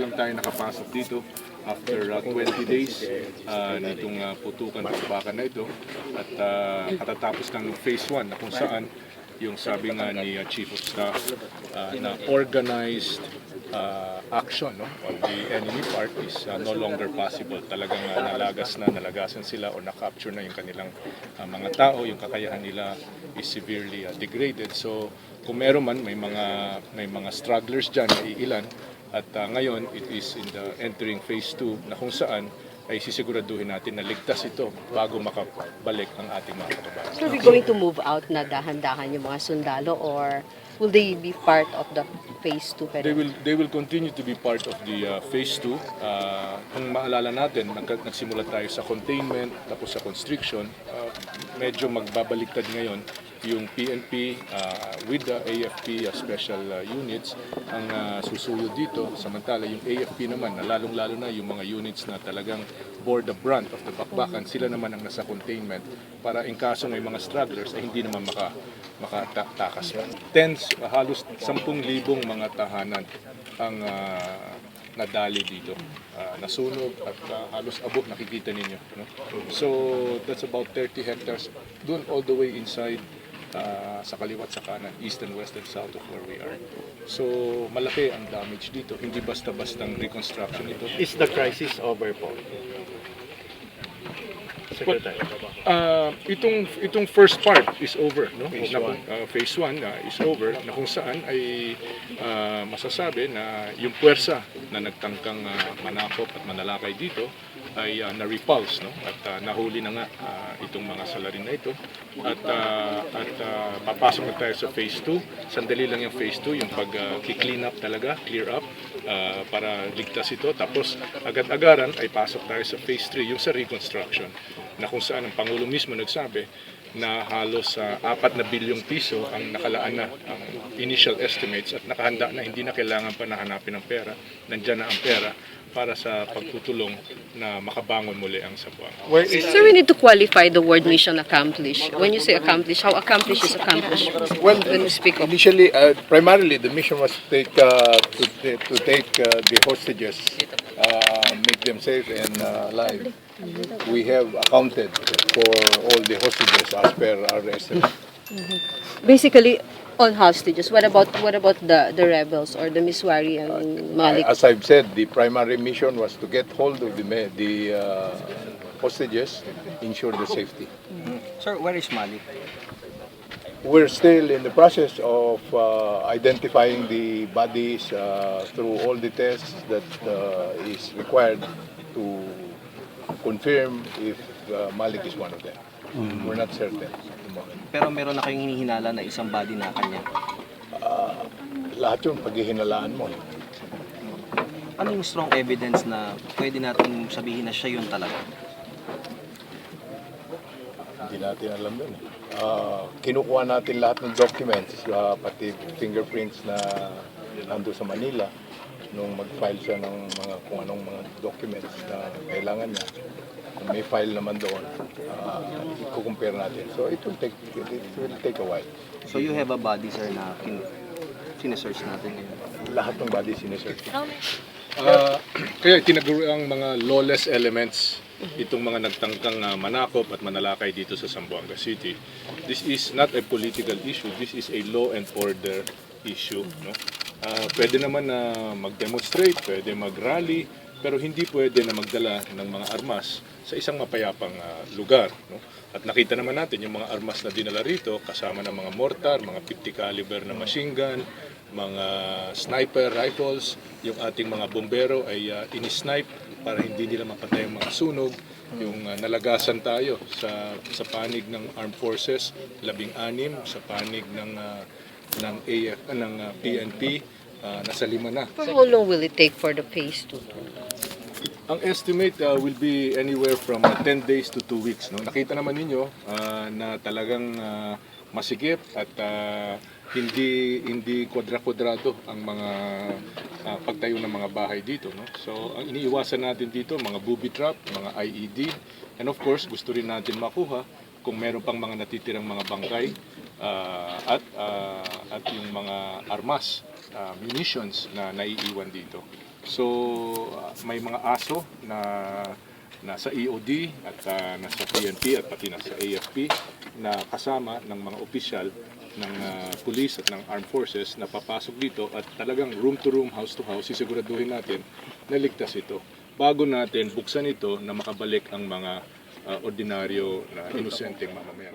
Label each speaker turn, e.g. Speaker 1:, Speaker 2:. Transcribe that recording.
Speaker 1: lang tayo nakapasok dito after 20 days nitong putukan bakbakan na ito at katatapos lang ng phase 1 na kung saan yung sabi nga ni Chief of Staff na organized action on the enemy part is no longer possible. Talagang nalagasan sila o na-capture na yung kanilang mga tao, yung kakayahan nila is severely degraded. So kung meron man, may mga strugglers dyan na iilan at ngayon it is in the entering phase 2 na kung saan ay sisiguraduhin natin na ligtas ito bago makabalik ang ating mga kababayan.
Speaker 2: So are we going to move out na dahan-dahan yung mga sundalo or will they be part of the phase 2?
Speaker 1: They will continue to be part of the phase 2. Kung maalala natin, nagsimula tayo sa containment, tapos sa constriction. Medyo magbabaliktad ngayon yung PNP with the AFP special units ang susuyo dito. Samantala yung AFP naman, na lalong-lalo na yung mga units na talagang bore the brunt of the bakbakan, sila naman ang nasa containment para in kaso may mga stragglers ay hindi naman makatakas. Halos 10,000 mga tahanan ang nadali dito, nasunog at halos abot nakikita ninyo. No? So that's about 30 hectares doon all the way inside sa kaliwat sa kanan, east and west and south of where we are. So malaki ang damage dito, hindi basta-bastang reconstruction ito.
Speaker 3: Is the crisis over po? Secretary.
Speaker 1: Itong first part is over, no?
Speaker 3: Phase one.
Speaker 1: Phase 1 is over na kung saan ay masasabi na yung puwersa na nagtangkang manakop at manalakay dito ay na-repulse, no? At nahuli na nga itong mga salarin na ito at papasok na tayo sa phase 2. Sandali lang yung phase 2, yung pag-clean up talaga, clear up para ligtas ito. Tapos agad-agaran ay pasok tayo sa phase 3, yung sa reconstruction, na kung saan ang Pangulo mismo nagsabi na halos 4 na bilyong piso ang nakalaan na ang initial estimates at nakahanda na, hindi na kailangan pa nahanapin ng pera, nandyan na ang pera para sa pagtutulong na makabangon muli ang Zamboanga.
Speaker 2: So we need to qualify the word mission accomplished. When you say accomplished, how accomplished is accomplished?
Speaker 4: Well,
Speaker 2: when we speak of
Speaker 4: initially, primarily, the mission was to take the hostages, make them safe and alive. We have accounted for all the hostages as per our estimate.
Speaker 2: basically all hostages. What about the rebels or the Miswari and Malik?
Speaker 4: As I've said, the primary mission was to get hold of the hostages, ensure the safety.
Speaker 5: Sir, where is Malik?
Speaker 4: We're still in the process of identifying the bodies through all the tests that is required to confirm if Malik is one of them. We're not certain at the moment.
Speaker 5: Pero meron na kayong hinihinala na isang body na kanya.
Speaker 4: Lahat yun, paghihinalaan mo.
Speaker 5: Ano yung strong evidence na pwede natin sabihin na siya yun talaga?
Speaker 4: Hindi natin alam yun. Kinukuha natin lahat ng documents, pati fingerprints na nando sa Manila nung mag-file siya ng kung anong mga documents na kailangan niya. May file naman doon, i-compare natin. So it will take a while.
Speaker 5: So you have a body, sir, na sinesearch natin ngayon?
Speaker 4: Lahat ng body sinesearch.
Speaker 1: Kaya tinaguro ang mga lawless elements itong mga nagtangkang manakop at manalakay dito sa Zamboanga City. This is not a political issue, this is a law and order issue. No? Pwede naman na mag-demonstrate, pwede mag-rally, pero hindi pwede na magdala ng mga armas sa isang mapayapang lugar. No? At nakita naman natin yung mga armas na dinala rito, kasama ng mga mortar, mga 50 caliber na machine gun, mga sniper rifles, yung ating mga bombero ay ini-snipe para hindi nila mapatay ang mga sunog. Yung nalagasan tayo sa panig ng Armed Forces, 16, sa panig ng PNP, nasa 5 na.
Speaker 2: For how long will it take for the phase 2?
Speaker 1: Ang estimate will be anywhere from 10 days to 2 weeks. No? Nakita naman ninyo na talagang masikip at hindi kwadra-kwadrado ang mga pagtayo ng mga bahay dito. No? So ang iniiwasan natin dito, mga booby trap, mga IED, and of course gusto rin natin makuha kung meron pang mga natitirang mga bangkay at yung mga armas, munitions na naiiwan dito. So may mga aso na nasa EOD at nasa PNP at pati nasa AFP na kasama ng mga opisyal ng police at ng armed forces na papasok dito at talagang room to room, house to house, sisiguraduhin natin na ligtas ito. Bago natin buksan ito na makabalik ang mga ordinaryo na inosenteng mamamayan.